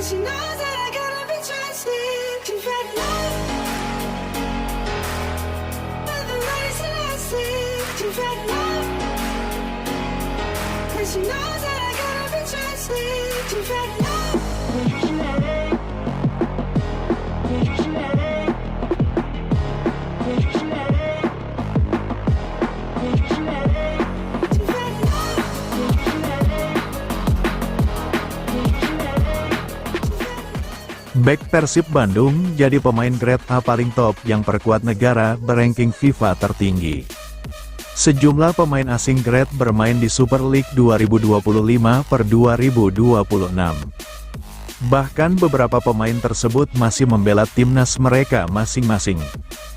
she knows that I gotta be trusted. She's had love, but the race that I see. She's had love, and she knows that I gotta be trusted. She's had love. Bek Persib Bandung jadi pemain grade A paling top yang perkuat negara beranking FIFA tertinggi. Sejumlah pemain asing grade bermain di Super League 2025 per 2026. Bahkan beberapa pemain tersebut masih membela timnas mereka masing-masing.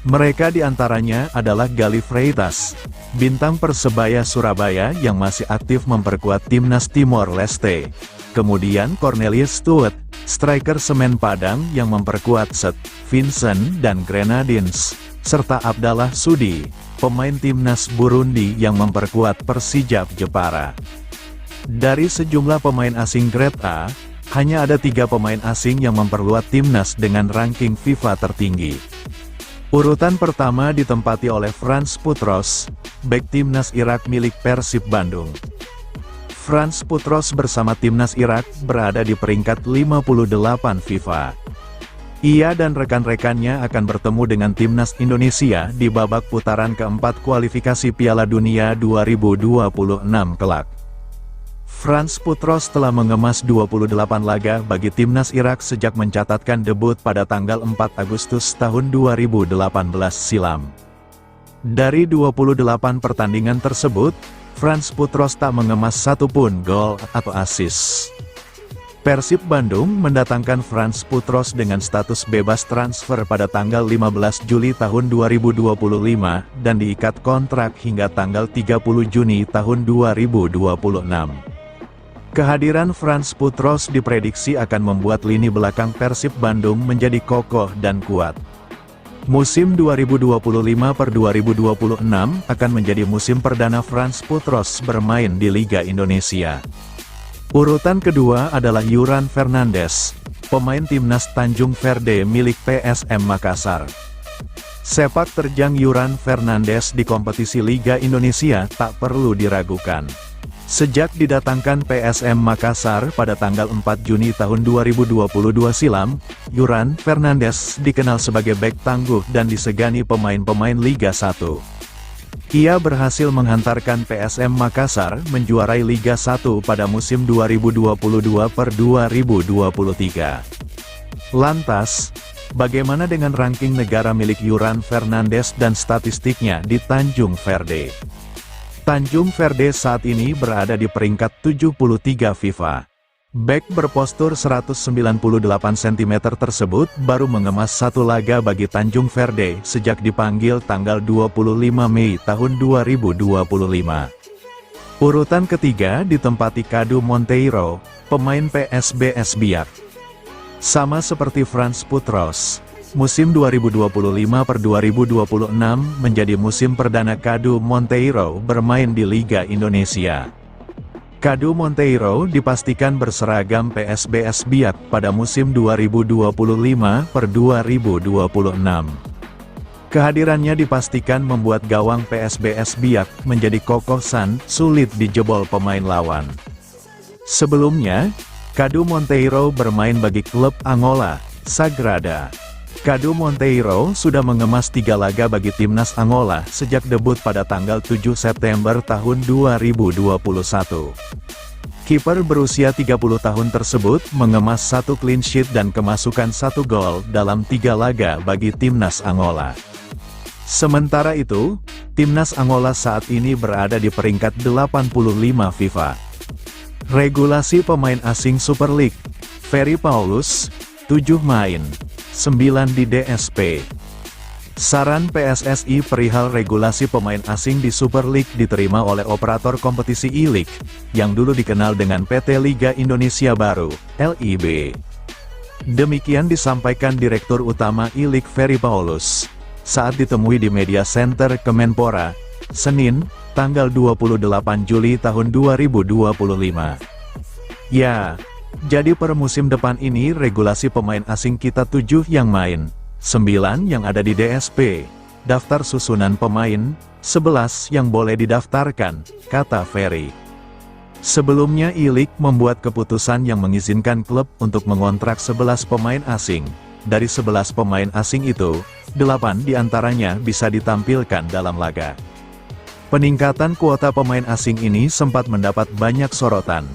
Mereka diantaranya adalah Galih Freitas, bintang Persebaya Surabaya yang masih aktif memperkuat timnas Timor Leste. Kemudian Cornelius Stuart, striker Semen Padang yang memperkuat St. Vincent dan Grenadines, serta Abdallah Sudi, pemain timnas Burundi yang memperkuat Persijap Jepara. Dari sejumlah pemain asing grade A, hanya ada 3 pemain asing yang memperkuat timnas dengan ranking FIFA tertinggi. Urutan pertama ditempati oleh Frans Putros, bek timnas Irak milik Persib Bandung. Frans Putros bersama timnas Irak berada di peringkat 58 FIFA. Ia dan rekan-rekannya akan bertemu dengan timnas Indonesia di babak putaran keempat kualifikasi Piala Dunia 2026 kelak. Frans Putros telah mengemas 28 laga bagi timnas Irak sejak mencatatkan debut pada tanggal 4 Agustus tahun 2018 silam. Dari 28 pertandingan tersebut, Frans Putros tak mengemas satupun gol atau assist. Persib Bandung mendatangkan Frans Putros dengan status bebas transfer pada tanggal 15 Juli tahun 2025 dan diikat kontrak hingga tanggal 30 Juni tahun 2026. Kehadiran Frans Putros diprediksi akan membuat lini belakang Persib Bandung menjadi kokoh dan kuat. Musim 2025 per 2026 akan menjadi musim perdana Frans Putros bermain di Liga Indonesia. Urutan kedua adalah Yuran Fernandes, pemain timnas Tanjung Verde milik PSM Makassar. Sepak terjang Yuran Fernandes di kompetisi Liga Indonesia tak perlu diragukan. Sejak didatangkan PSM Makassar pada tanggal 4 Juni tahun 2022 silam, Yuran Fernandes dikenal sebagai bek tangguh dan disegani pemain-pemain Liga 1. Ia berhasil menghantarkan PSM Makassar menjuarai Liga 1 pada musim 2022 per 2023. Lantas, bagaimana dengan ranking negara milik Yuran Fernandes dan statistiknya di Tanjung Verde? Tanjung Verde saat ini berada di peringkat 73 FIFA. Bek berpostur 198 cm tersebut baru mengemas 1 laga bagi Tanjung Verde sejak dipanggil tanggal 25 Mei tahun 2025. Urutan ketiga ditempati Kadu Monteiro, pemain PSBS Biak. Sama seperti Frans Putros, musim 2025 per 2026 menjadi musim perdana Kadu Monteiro bermain di Liga Indonesia. Kadu Monteiro dipastikan berseragam PSBS Biak pada musim 2025 per 2026. Kehadirannya dipastikan membuat gawang PSBS Biak menjadi kokoh sulit dijebol pemain lawan. Sebelumnya, Kadu Monteiro bermain bagi klub Angola, Sagrada. Kadu Monteiro sudah mengemas 3 laga bagi timnas Angola sejak debut pada tanggal 7 September tahun 2021. Kiper berusia 30 tahun tersebut mengemas 1 clean sheet dan kemasukan 1 gol dalam 3 laga bagi timnas Angola. Sementara itu, timnas Angola saat ini berada di peringkat 85 FIFA. Regulasi pemain asing Super League, Ferry Paulus, 7 main, 9 di DSP. Saran PSSI perihal regulasi pemain asing di Super League diterima oleh operator kompetisi E-League, yang dulu dikenal dengan PT Liga Indonesia Baru, LIB. Demikian disampaikan Direktur Utama E-League Ferry Paulus, saat ditemui di Media Center Kemenpora, Senin, tanggal 28 Juli tahun 2025. Ya, Jadi per musim depan ini regulasi pemain asing kita 7 yang main, 9 yang ada di DSP, daftar susunan pemain, 11 yang boleh didaftarkan, kata Ferry. Sebelumnya I-League membuat keputusan yang mengizinkan klub untuk mengontrak 11 pemain asing. Dari 11 pemain asing itu, 8 diantaranya bisa ditampilkan dalam laga. Peningkatan kuota pemain asing ini sempat mendapat banyak sorotan.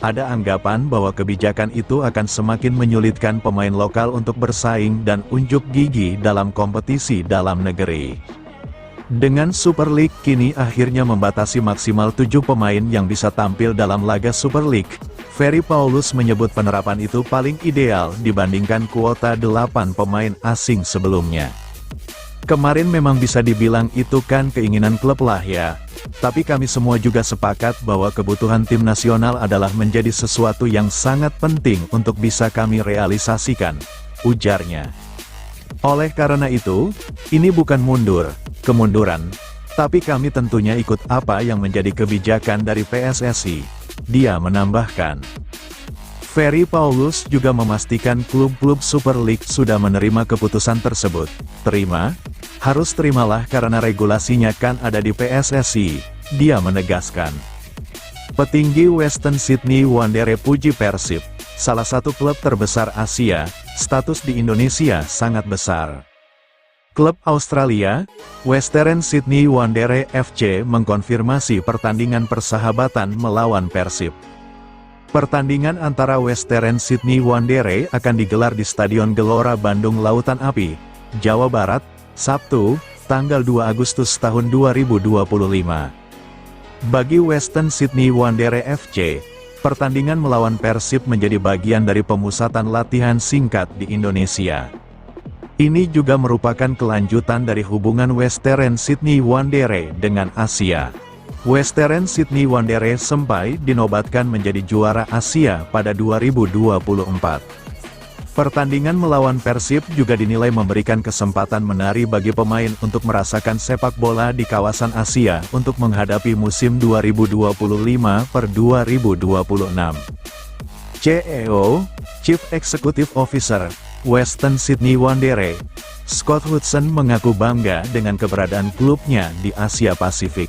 Ada anggapan bahwa kebijakan itu akan semakin menyulitkan pemain lokal untuk bersaing dan unjuk gigi dalam kompetisi dalam negeri. Dengan Super League kini akhirnya membatasi maksimal 7 pemain yang bisa tampil dalam laga Super League, Ferry Paulus menyebut penerapan itu paling ideal dibandingkan kuota 8 pemain asing sebelumnya. Kemarin memang bisa dibilang itu kan keinginan klub lah ya. Tapi kami semua juga sepakat bahwa kebutuhan tim nasional adalah menjadi sesuatu yang sangat penting untuk bisa kami realisasikan, ujarnya. Oleh karena itu, ini bukan kemunduran, tapi kami tentunya ikut apa yang menjadi kebijakan dari PSSI, dia menambahkan. Ferry Paulus juga memastikan klub-klub Super League sudah menerima keputusan tersebut. Harus terimalah karena regulasinya kan ada di PSSI, dia menegaskan. Petinggi Western Sydney Wanderers puji Persib, salah satu klub terbesar Asia, status di Indonesia sangat besar. Klub Australia, Western Sydney Wanderers FC mengkonfirmasi pertandingan persahabatan melawan Persib. Pertandingan antara Western Sydney Wanderers akan digelar di Stadion Gelora Bandung Lautan Api, Jawa Barat, Sabtu, tanggal 2 Agustus tahun 2025. Bagi Western Sydney Wanderers FC, pertandingan melawan Persib menjadi bagian dari pemusatan latihan singkat di Indonesia. Ini juga merupakan kelanjutan dari hubungan Western Sydney Wanderers dengan Asia. Western Sydney Wanderers sampai dinobatkan menjadi juara Asia pada 2024. Pertandingan melawan Persib juga dinilai memberikan kesempatan menari bagi pemain untuk merasakan sepak bola di kawasan Asia untuk menghadapi musim 2025-2026. CEO, Chief Executive Officer, Western Sydney Wanderers, Scott Hudson mengaku bangga dengan keberadaan klubnya di Asia Pasifik.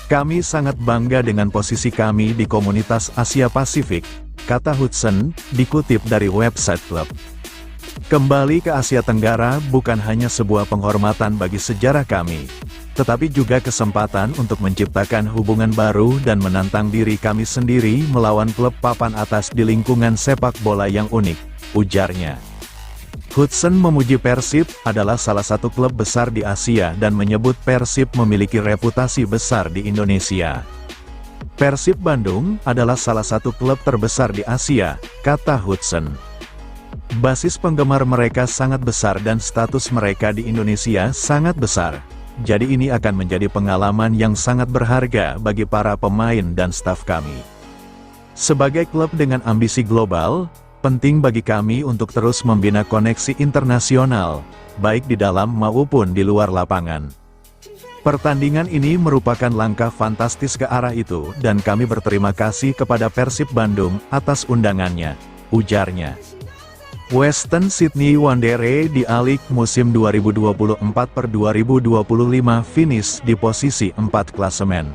Kami sangat bangga dengan posisi kami di komunitas Asia Pasifik, kata Hudson, dikutip dari website klub. Kembali ke Asia Tenggara bukan hanya sebuah penghormatan bagi sejarah kami, tetapi juga kesempatan untuk menciptakan hubungan baru dan menantang diri kami sendiri melawan klub papan atas di lingkungan sepak bola yang unik, ujarnya. Hudson memuji Persib adalah salah satu klub besar di Asia dan menyebut Persib memiliki reputasi besar di Indonesia. Persib Bandung adalah salah satu klub terbesar di Asia, kata Hudson. Basis penggemar mereka sangat besar dan status mereka di Indonesia sangat besar. Jadi ini akan menjadi pengalaman yang sangat berharga bagi para pemain dan staf kami. Sebagai klub dengan ambisi global, penting bagi kami untuk terus membina koneksi internasional, baik di dalam maupun di luar lapangan. Pertandingan ini merupakan langkah fantastis ke arah itu dan kami berterima kasih kepada Persib Bandung atas undangannya, ujarnya. Western Sydney Wanderers di A-League musim 2024-2025 finish di posisi 4 klasemen.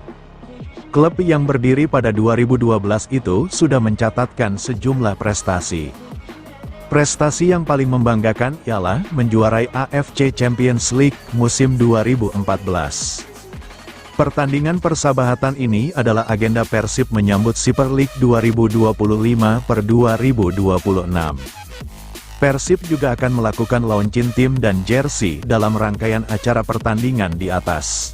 Klub yang berdiri pada 2012 itu sudah mencatatkan sejumlah prestasi. Prestasi yang paling membanggakan ialah menjuarai AFC Champions League musim 2014. Pertandingan persahabatan ini adalah agenda Persib menyambut Super League 2025-2026. Persib juga akan melakukan launching tim dan jersey dalam rangkaian acara pertandingan di atas.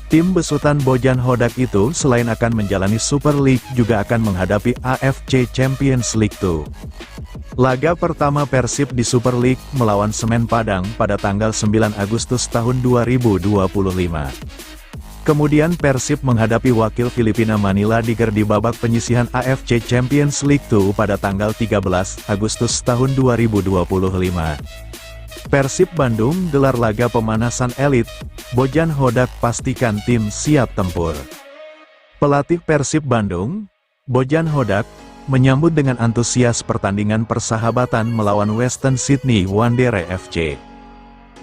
Tim besutan Bojan Hodak itu selain akan menjalani Super League juga akan menghadapi AFC Champions League 2. Laga pertama Persib di Super League melawan Semen Padang pada tanggal 9 Agustus tahun 2025. Kemudian Persib menghadapi wakil Filipina Manila Tiger di babak penyisihan AFC Champions League 2 pada tanggal 13 Agustus tahun 2025. Persib Bandung gelar laga pemanasan elit, Bojan Hodak pastikan tim siap tempur. Pelatih Persib Bandung, Bojan Hodak, menyambut dengan antusias pertandingan persahabatan melawan Western Sydney Wanderers FC.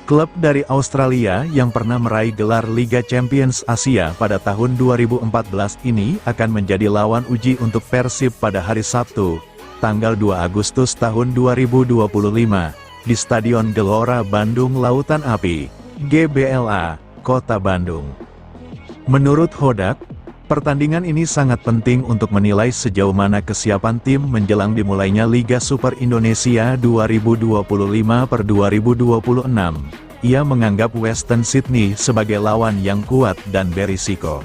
Klub dari Australia yang pernah meraih gelar Liga Champions Asia pada tahun 2014 ini akan menjadi lawan uji untuk Persib pada hari Sabtu, tanggal 2 Agustus tahun 2025, di Stadion Gelora Bandung Lautan Api, GBLA, Kota Bandung. Menurut Hodak, pertandingan ini sangat penting untuk menilai sejauh mana kesiapan tim menjelang dimulainya Liga Super Indonesia 2025/2026. Ia menganggap Western Sydney sebagai lawan yang kuat dan berisiko.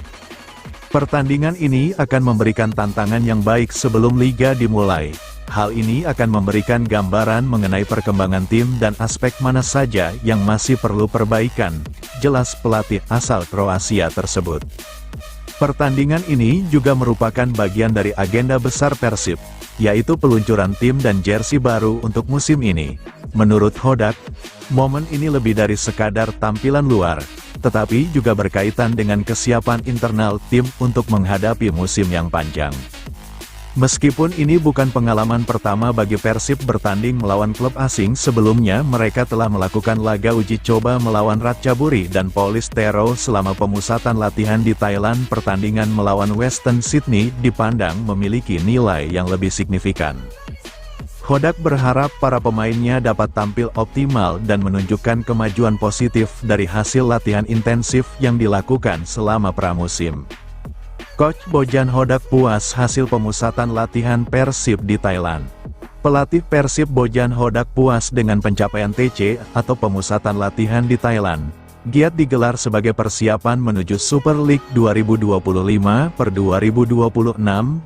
Pertandingan ini akan memberikan tantangan yang baik sebelum liga dimulai. Hal ini akan memberikan gambaran mengenai perkembangan tim dan aspek mana saja yang masih perlu perbaikan, jelas pelatih asal Kroasia tersebut. Pertandingan ini juga merupakan bagian dari agenda besar Persib, yaitu peluncuran tim dan jersey baru untuk musim ini. Menurut Hodak, momen ini lebih dari sekadar tampilan luar, tetapi juga berkaitan dengan kesiapan internal tim untuk menghadapi musim yang panjang. Meskipun ini bukan pengalaman pertama bagi Persib bertanding melawan klub asing, sebelumnya mereka telah melakukan laga uji coba melawan Ratchaburi dan Polistero selama pemusatan latihan di Thailand. Pertandingan melawan Western Sydney dipandang memiliki nilai yang lebih signifikan. Hodak berharap para pemainnya dapat tampil optimal dan menunjukkan kemajuan positif dari hasil latihan intensif yang dilakukan selama pramusim. Coach Bojan Hodak puas hasil pemusatan latihan Persib di Thailand. Pelatih Persib Bojan Hodak puas dengan pencapaian TC atau pemusatan latihan di Thailand. Giat digelar sebagai persiapan menuju Super League 2025/2026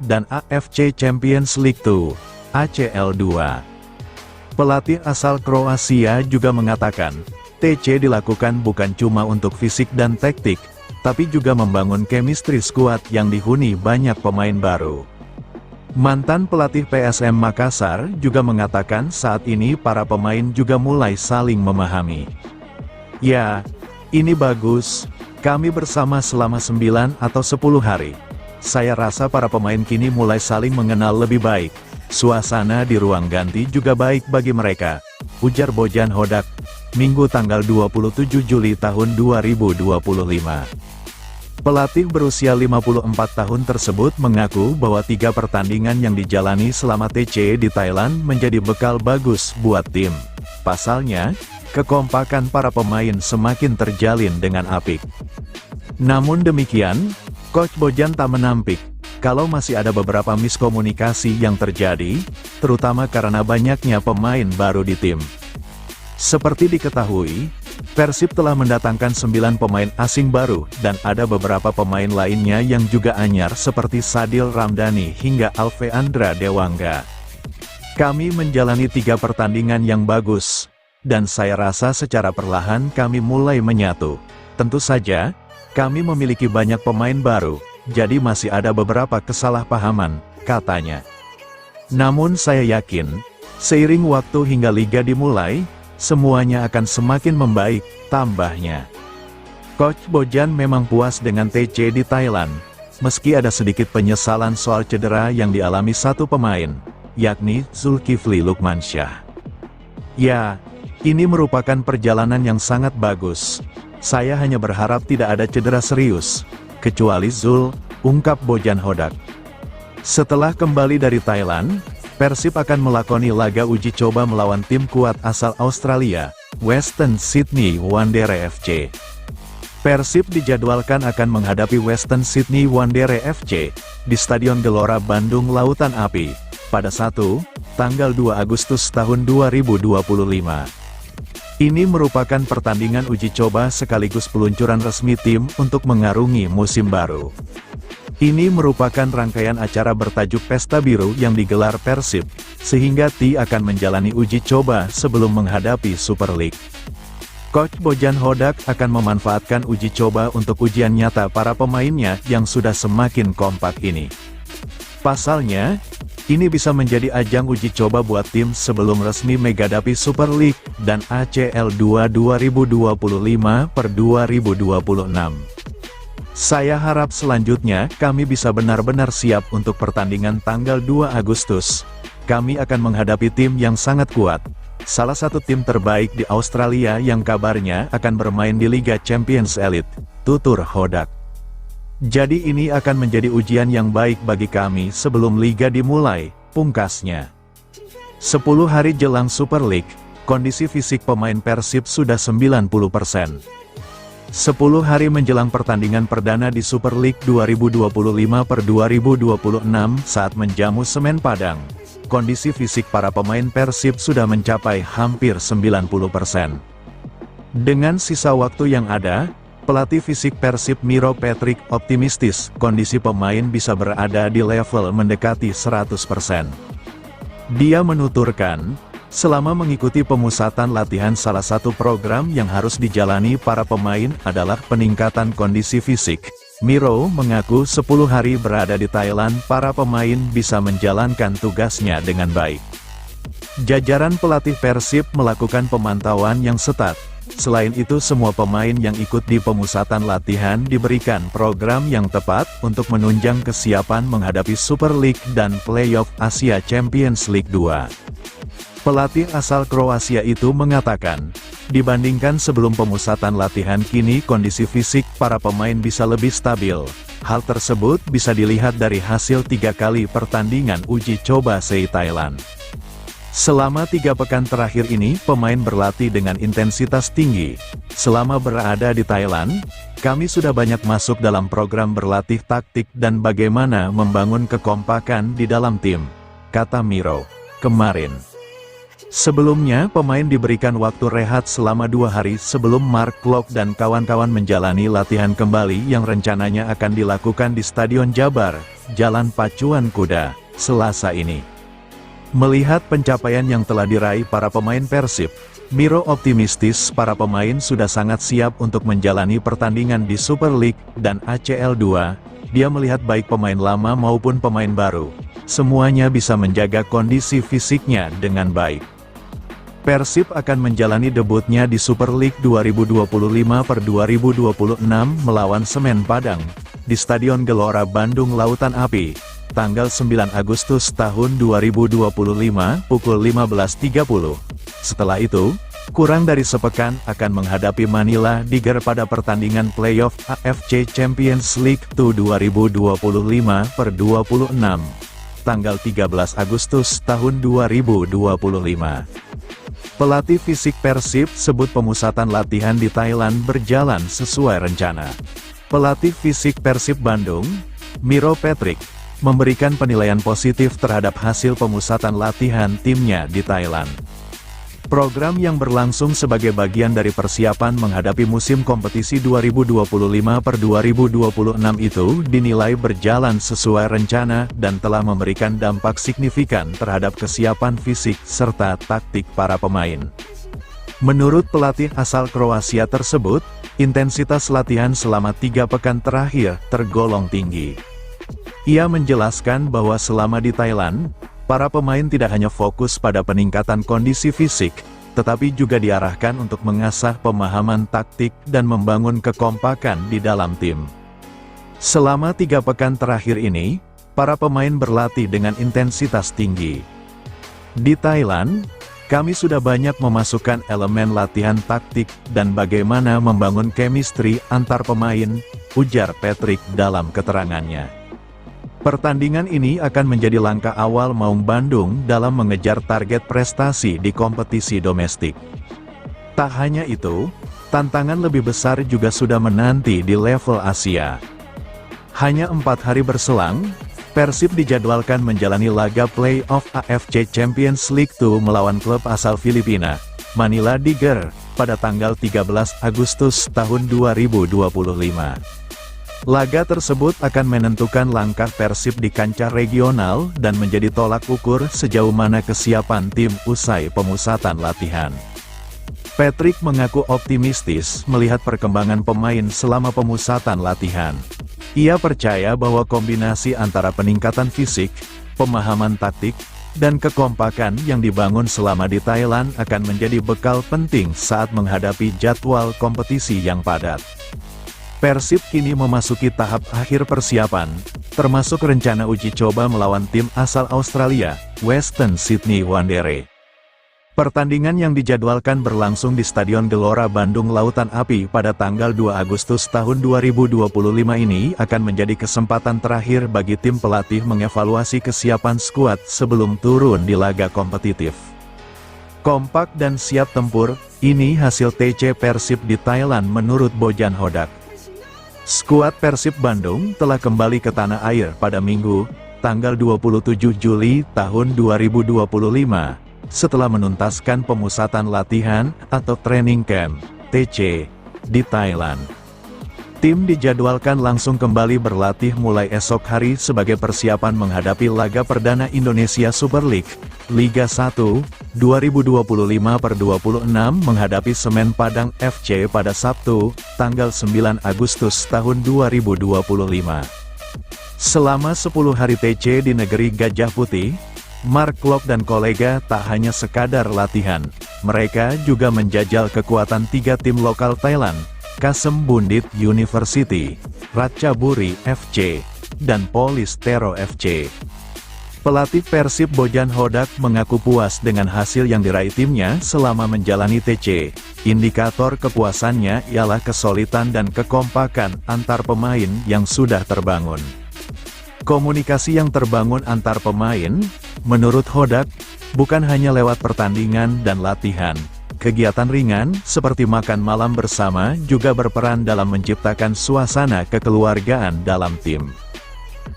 dan AFC Champions League 2, ACL2. Pelatih asal Kroasia juga mengatakan, TC dilakukan bukan cuma untuk fisik dan taktik, tapi juga membangun chemistry skuad yang dihuni banyak pemain baru. Mantan pelatih PSM Makassar juga mengatakan saat ini para pemain juga mulai saling memahami. Ya, ini bagus, kami bersama selama 9 atau 10 hari. Saya rasa para pemain kini mulai saling mengenal lebih baik. Suasana di ruang ganti juga baik bagi mereka, ujar Bojan Hodak, Minggu tanggal 27 Juli tahun 2025. Pelatih berusia 54 tahun tersebut mengaku bahwa 3 pertandingan yang dijalani selama TC di Thailand menjadi bekal bagus buat tim. Pasalnya, kekompakan para pemain semakin terjalin dengan apik. Namun demikian, Coach Bojan tak menampik kalau masih ada beberapa miskomunikasi yang terjadi, terutama karena banyaknya pemain baru di tim. Seperti diketahui, Persib telah mendatangkan 9 pemain asing baru, dan ada beberapa pemain lainnya yang juga anyar seperti Sadil Ramdhani hingga Alveandra Dewangga. Kami menjalani 3 pertandingan yang bagus, dan saya rasa secara perlahan kami mulai menyatu. Tentu saja, kami memiliki banyak pemain baru, jadi masih ada beberapa kesalahpahaman, katanya. Namun saya yakin, seiring waktu hingga liga dimulai, semuanya akan semakin membaik, tambahnya. Coach Bojan memang puas dengan TC di Thailand, meski ada sedikit penyesalan soal cedera yang dialami satu pemain, yakni Zulkifli Lukmansyah. Ya, ini merupakan perjalanan yang sangat bagus. Saya hanya berharap tidak ada cedera serius, kecuali Zul, ungkap Bojan Hodak. Setelah kembali dari Thailand, Persib akan melakoni laga uji coba melawan tim kuat asal Australia, Western Sydney Wanderers FC. Persib dijadwalkan akan menghadapi Western Sydney Wanderers FC di Stadion Gelora Bandung Lautan Api pada 1, tanggal 2 Agustus tahun 2025. Ini merupakan pertandingan uji coba sekaligus peluncuran resmi tim untuk mengarungi musim baru. Ini merupakan rangkaian acara bertajuk Pesta Biru yang digelar Persib, sehingga Ti akan menjalani uji coba sebelum menghadapi Super League. Coach Bojan Hodak akan memanfaatkan uji coba untuk ujian nyata para pemainnya yang sudah semakin kompak ini. Pasalnya, ini bisa menjadi ajang uji coba buat tim sebelum resmi menghadapi Super League dan ACL2 2025/2026. Saya harap selanjutnya kami bisa benar-benar siap untuk pertandingan tanggal 2 Agustus. Kami akan menghadapi tim yang sangat kuat. Salah satu tim terbaik di Australia yang kabarnya akan bermain di Liga Champions Elite, tutur Hodak. Jadi ini akan menjadi ujian yang baik bagi kami sebelum liga dimulai, pungkasnya. 10 hari jelang Super League, kondisi fisik pemain Persib sudah 90%. 10 hari menjelang pertandingan perdana di Super League 2025/2026 saat menjamu Semen Padang, kondisi fisik para pemain Persib sudah mencapai hampir 90%. Dengan sisa waktu yang ada, pelatih fisik Persib Miro Patrick optimistis kondisi pemain bisa berada di level mendekati 100%. Dia menuturkan, selama mengikuti pemusatan latihan salah satu program yang harus dijalani para pemain adalah peningkatan kondisi fisik. Miro mengaku 10 hari berada di Thailand para pemain bisa menjalankan tugasnya dengan baik. Jajaran pelatih Persib melakukan pemantauan yang ketat. Selain itu semua pemain yang ikut di pemusatan latihan diberikan program yang tepat untuk menunjang kesiapan menghadapi Super League dan Playoff Asia Champions League 2. Pelatih asal Kroasia itu mengatakan, dibandingkan sebelum pemusatan latihan kini kondisi fisik para pemain bisa lebih stabil. Hal tersebut bisa dilihat dari hasil 3 kali pertandingan uji coba SEA Thailand. Selama 3 pekan terakhir ini pemain berlatih dengan intensitas tinggi. Selama berada di Thailand, kami sudah banyak masuk dalam program berlatih taktik dan bagaimana membangun kekompakan di dalam tim, kata Miro. Kemarin, sebelumnya pemain diberikan waktu rehat selama 2 hari sebelum Mark Klok dan kawan-kawan menjalani latihan kembali yang rencananya akan dilakukan di Stadion Jabar, Jalan Pacuan Kuda, Selasa ini. Melihat pencapaian yang telah diraih para pemain Persib, Miro optimistis para pemain sudah sangat siap untuk menjalani pertandingan di Super League dan ACL 2. Dia melihat baik pemain lama maupun pemain baru, semuanya bisa menjaga kondisi fisiknya dengan baik. Persib akan menjalani debutnya di Super League 2025/2026 melawan Semen Padang, di Stadion Gelora Bandung Lautan Api, tanggal 9 Agustus tahun 2025 pukul 15.30. Setelah itu, kurang dari sepekan akan menghadapi Manila Tiger pada pertandingan playoff AFC Champions League 2025/26, tanggal 13 Agustus tahun 2025. Pelatih fisik Persib sebut pemusatan latihan di Thailand berjalan sesuai rencana. Pelatih fisik Persib Bandung, Miro Patrick, memberikan penilaian positif terhadap hasil pemusatan latihan timnya di Thailand. Program yang berlangsung sebagai bagian dari persiapan menghadapi musim kompetisi 2025/2026 itu dinilai berjalan sesuai rencana dan telah memberikan dampak signifikan terhadap kesiapan fisik serta taktik para pemain. Menurut pelatih asal Kroasia tersebut, intensitas latihan selama 3 pekan terakhir tergolong tinggi. Ia menjelaskan bahwa selama di Thailand, para pemain tidak hanya fokus pada peningkatan kondisi fisik, tetapi juga diarahkan untuk mengasah pemahaman taktik dan membangun kekompakan di dalam tim. Selama 3 pekan terakhir ini, para pemain berlatih dengan intensitas tinggi. Di Thailand, kami sudah banyak memasukkan elemen latihan taktik dan bagaimana membangun chemistry antar pemain, ujar Patrick dalam keterangannya. Pertandingan ini akan menjadi langkah awal Maung Bandung dalam mengejar target prestasi di kompetisi domestik. Tak hanya itu, tantangan lebih besar juga sudah menanti di level Asia. Hanya 4 hari berselang, Persib dijadwalkan menjalani laga playoff AFC Champions League 2 melawan klub asal Filipina, Manila Tiger, pada tanggal 13 Agustus tahun 2025. Laga tersebut akan menentukan langkah Persib di kancah regional dan menjadi tolak ukur sejauh mana kesiapan tim usai pemusatan latihan. Patrick mengaku optimistis melihat perkembangan pemain selama pemusatan latihan. Ia percaya bahwa kombinasi antara peningkatan fisik, pemahaman taktik, dan kekompakan yang dibangun selama di Thailand akan menjadi bekal penting saat menghadapi jadwal kompetisi yang padat. Persib kini memasuki tahap akhir persiapan, termasuk rencana uji coba melawan tim asal Australia, Western Sydney Wanderers. Pertandingan yang dijadwalkan berlangsung di Stadion Gelora Bandung Lautan Api pada tanggal 2 Agustus tahun 2025 ini akan menjadi kesempatan terakhir bagi tim pelatih mengevaluasi kesiapan skuad sebelum turun di laga kompetitif. Kompak dan siap tempur, ini hasil TC Persib di Thailand menurut Bojan Hodak. Skuad Persib Bandung telah kembali ke tanah air pada Minggu, tanggal 27 Juli tahun 2025. Setelah menuntaskan pemusatan latihan atau training camp (TC) di Thailand. Tim dijadwalkan langsung kembali berlatih mulai esok hari sebagai persiapan menghadapi laga perdana Indonesia Super League, Liga 1, 2025/26 menghadapi Semen Padang FC pada Sabtu, tanggal 9 Agustus tahun 2025. Selama 10 hari TC di negeri Gajah Putih, Mark Klok dan kolega tak hanya sekadar latihan, mereka juga menjajal kekuatan 3 tim lokal Thailand, Kasem Bundit University, Ratchaburi FC, dan Police Tero FC. Pelatih Persib Bojan Hodak mengaku puas dengan hasil yang diraih timnya selama menjalani TC. Indikator kepuasannya ialah kesulitan dan kekompakan antar pemain yang sudah terbangun. Komunikasi yang terbangun antar pemain, menurut Hodak, bukan hanya lewat pertandingan dan latihan. Kegiatan ringan, seperti makan malam bersama, juga berperan dalam menciptakan suasana kekeluargaan dalam tim.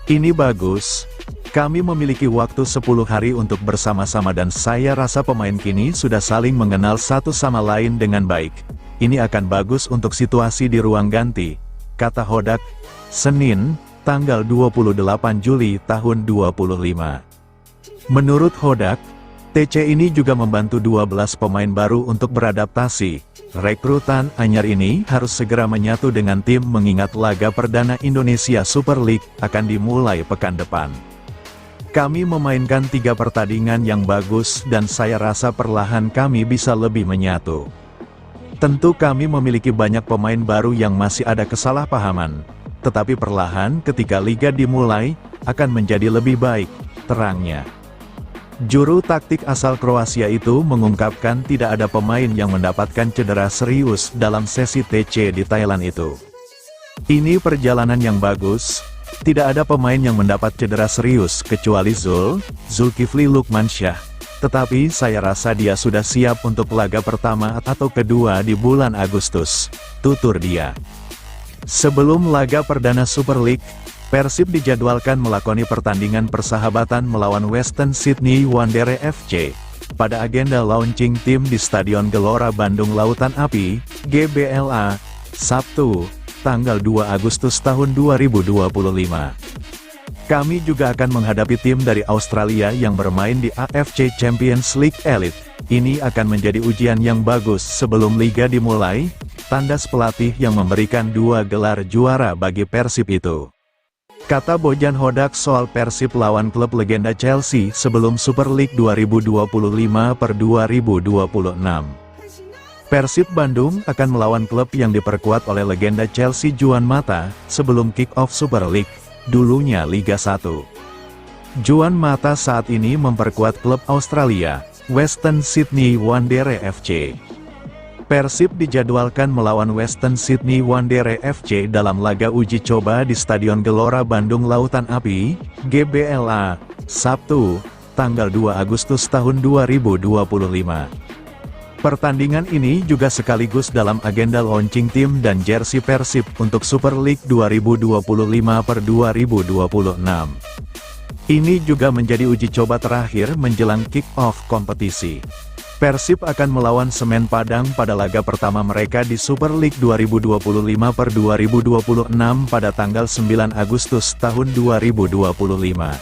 Ini bagus. Kami memiliki waktu 10 hari untuk bersama-sama dan saya rasa pemain kini sudah saling mengenal satu sama lain dengan baik. Ini akan bagus untuk situasi di ruang ganti, kata Hodak, Senin, tanggal 28 Juli tahun 2025. Menurut Hodak, TC ini juga membantu 12 pemain baru untuk beradaptasi. Rekrutan anyar ini harus segera menyatu dengan tim mengingat laga perdana Indonesia Super League akan dimulai pekan depan. Kami memainkan 3 pertandingan yang bagus dan saya rasa perlahan kami bisa lebih menyatu. Tentu kami memiliki banyak pemain baru yang masih ada kesalahpahaman. Tetapi perlahan ketika liga dimulai, akan menjadi lebih baik, terangnya. Juru taktik asal Kroasia itu mengungkapkan tidak ada pemain yang mendapatkan cedera serius dalam sesi TC di Thailand itu. Ini perjalanan yang bagus, tidak ada pemain yang mendapat cedera serius kecuali Zulkifli Lukmansyah. Tetapi saya rasa dia sudah siap untuk laga pertama atau kedua di bulan Agustus, tutur dia. Sebelum laga perdana Super League, Persib dijadwalkan melakoni pertandingan persahabatan melawan Western Sydney Wanderers FC. Pada agenda launching tim di Stadion Gelora Bandung Lautan Api, GBLA, Sabtu, tanggal 2 Agustus tahun 2025. Kami juga akan menghadapi tim dari Australia yang bermain di AFC Champions League Elite. Ini akan menjadi ujian yang bagus sebelum liga dimulai, tandas pelatih yang memberikan 2 gelar juara bagi Persib itu. Kata Bojan Hodak soal Persib lawan klub legenda Chelsea sebelum Super League 2025/2026. Persib Bandung akan melawan klub yang diperkuat oleh legenda Chelsea Juan Mata, sebelum kick-off Super League, dulunya Liga 1. Juan Mata saat ini memperkuat klub Australia, Western Sydney Wanderers FC. Persib dijadwalkan melawan Western Sydney Wanderers FC dalam laga uji coba di Stadion Gelora Bandung Lautan Api, GBLA, Sabtu, tanggal 2 Agustus tahun 2025. Pertandingan ini juga sekaligus dalam agenda launching tim dan jersey Persib untuk Super League 2025/2026. Ini juga menjadi uji coba terakhir menjelang kick-off kompetisi. Persib akan melawan Semen Padang pada laga pertama mereka di Super League 2025/2026 pada tanggal 9 Agustus tahun 2025.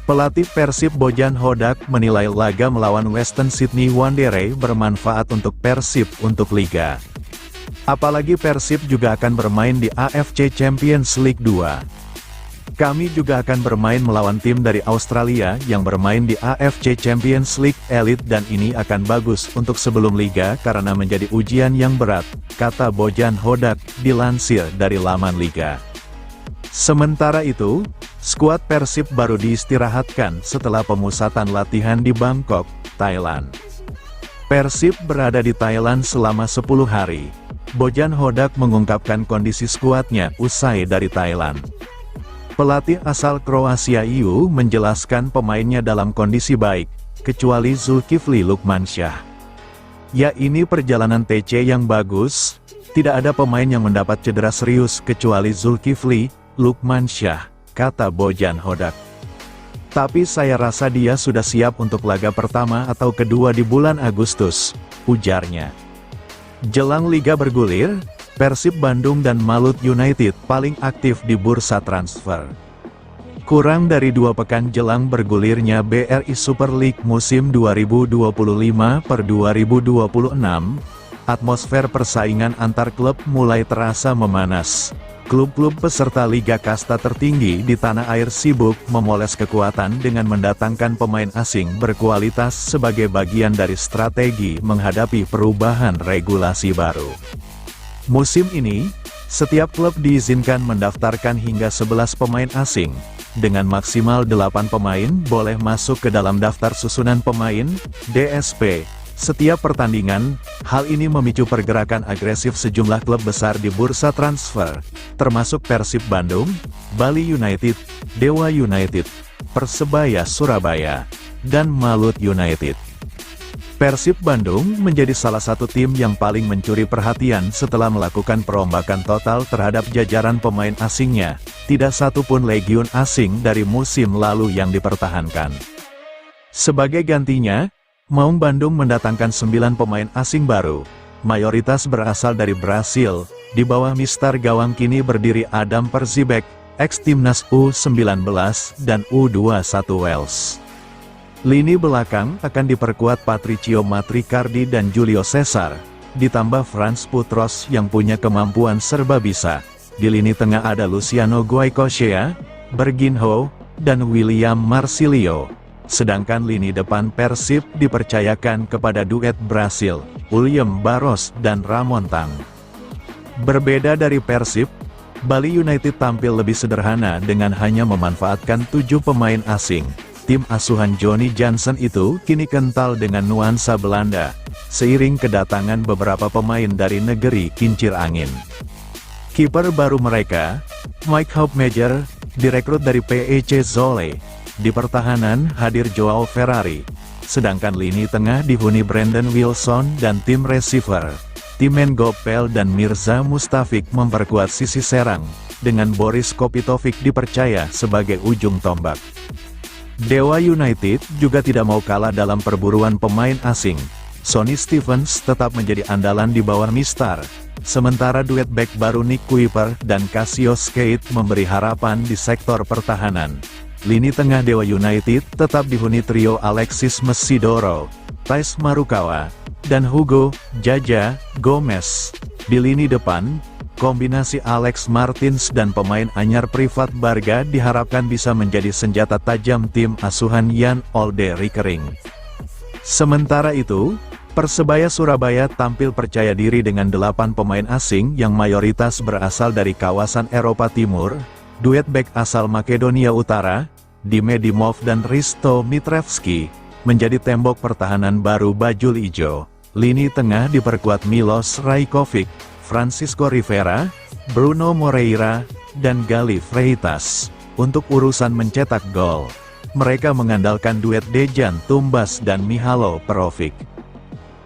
Pelatih Persib Bojan Hodak menilai laga melawan Western Sydney Wanderers bermanfaat untuk Persib untuk Liga. Apalagi Persib juga akan bermain di AFC Champions League 2. Kami juga akan bermain melawan tim dari Australia yang bermain di AFC Champions League Elite dan ini akan bagus untuk sebelum liga karena menjadi ujian yang berat, kata Bojan Hodak, dilansir dari laman liga. Sementara itu, skuad Persib baru diistirahatkan setelah pemusatan latihan di Bangkok, Thailand. Persib berada di Thailand selama 10 hari. Bojan Hodak mengungkapkan kondisi skuadnya usai dari Thailand. Pelatih asal Kroasia itu menjelaskan pemainnya dalam kondisi baik, kecuali Zulkifli Lukmansyah. Ya, ini perjalanan TC yang bagus, tidak ada pemain yang mendapat cedera serius kecuali Zulkifli Lukmansyah, kata Bojan Hodak. Tapi saya rasa dia sudah siap untuk laga pertama atau kedua di bulan Agustus, ujarnya. Jelang liga bergulir, Persib Bandung dan Malut United paling aktif di bursa transfer. Kurang dari 2 pekan jelang bergulirnya BRI Super League musim 2025/2026, atmosfer persaingan antar klub mulai terasa memanas. Klub-klub peserta Liga Kasta tertinggi di tanah air sibuk memoles kekuatan dengan mendatangkan pemain asing berkualitas sebagai bagian dari strategi menghadapi perubahan regulasi baru. Musim ini, setiap klub diizinkan mendaftarkan hingga 11 pemain asing, dengan maksimal 8 pemain boleh masuk ke dalam daftar susunan pemain, DSP, setiap pertandingan. Hal ini memicu pergerakan agresif sejumlah klub besar di bursa transfer, termasuk Persib Bandung, Bali United, Dewa United, Persebaya Surabaya, dan Malut United. Persib Bandung menjadi salah satu tim yang paling mencuri perhatian setelah melakukan perombakan total terhadap jajaran pemain asingnya, tidak satu pun legiun asing dari musim lalu yang dipertahankan. Sebagai gantinya, Maung Bandung mendatangkan 9 pemain asing baru, mayoritas berasal dari Brasil, di bawah mister gawang kini berdiri Adam Perzibek, ex-timnas U19 dan U21 Wales. Lini belakang akan diperkuat Patricio Matricardi dan Julio Cesar, ditambah Franz Putros yang punya kemampuan serba bisa. Di lini tengah ada Luciano Goicoechea, Berginho, dan William Marsilio. Sedangkan lini depan Persib dipercayakan kepada duet Brasil, William Barros dan Ramon Tang. Berbeda dari Persib, Bali United tampil lebih sederhana dengan hanya memanfaatkan 7 pemain asing. Tim asuhan Johnny Jansen itu kini kental dengan nuansa Belanda, seiring kedatangan beberapa pemain dari negeri kincir angin. Kiper baru mereka, Mike Hoopmajer, direkrut dari PEC Zwolle. Di pertahanan hadir Joao Ferrari, sedangkan lini tengah dihuni Brandon Wilson dan tim receiver, Timen Gopel dan Mirza Mustafik memperkuat sisi serang, dengan Boris Kopitovic dipercaya sebagai ujung tombak. Dewa United juga tidak mau kalah dalam perburuan pemain asing. Sonny Stevens tetap menjadi andalan di bawah Mistar, sementara duet bek baru Nick Kuiper dan Cassius Skate memberi harapan di sektor pertahanan. Lini tengah Dewa United tetap dihuni trio Alexis Mesidoro, Thais Marukawa, dan Hugo Jaja Gomez. Di lini depan, kombinasi Alex Martins dan pemain anyar Privat Barga diharapkan bisa menjadi senjata tajam tim asuhan Jan Olde Rickering. Sementara itu, Persebaya Surabaya tampil percaya diri dengan 8 pemain asing yang mayoritas berasal dari kawasan Eropa Timur. Duet bek asal Makedonia Utara, Dime Dimov dan Risto Mitrevski, menjadi tembok pertahanan baru Bajul Ijo. Lini tengah diperkuat Milos Rajkovic, Francisco Rivera, Bruno Moreira, dan Gali Freitas. Untuk urusan mencetak gol, mereka mengandalkan duet Dejan Tumbas dan Mihalo Perovic.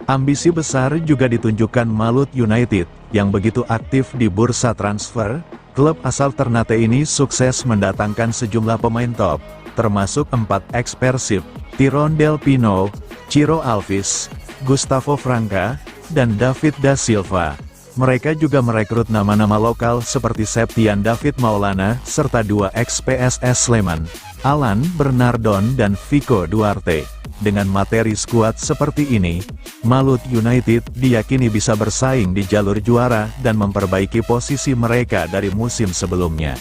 Ambisi besar juga ditunjukkan Malut United, yang begitu aktif di bursa transfer. Klub asal Ternate ini sukses mendatangkan sejumlah pemain top, termasuk 4 ex-Persib, Tyrone Del Pino, Ciro Alves, Gustavo Franca, dan David da Silva. Mereka juga merekrut nama-nama lokal seperti Septian David Maulana, serta 2 ex-PSS Sleman, Alan Bernardon dan Vico Duarte. Dengan materi skuad seperti ini, Malut United diyakini bisa bersaing di jalur juara dan memperbaiki posisi mereka dari musim sebelumnya.